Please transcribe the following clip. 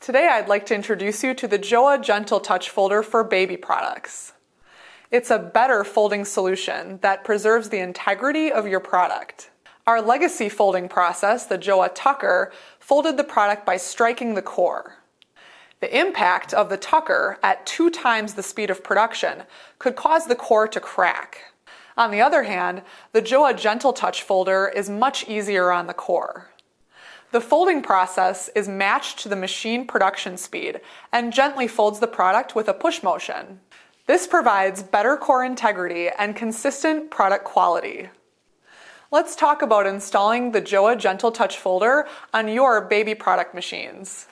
Today I'd like to introduce you to the JOA Gentle Touch Folder for baby products. It's a better folding solution that preserves the integrity of your product. Our legacy folding process, the JOA Tucker, folded the product by striking the core. The impact of the tucker at 2 times the speed of production could cause the core to crack. On the other hand, the JOA Gentle Touch Folder is much easier on the core. The folding process is matched to the machine production speed and gently folds the product with a push motion. This provides better core integrity and consistent product quality. Let's talk about installing the JOA Gentle Touch Folder on your baby product machines.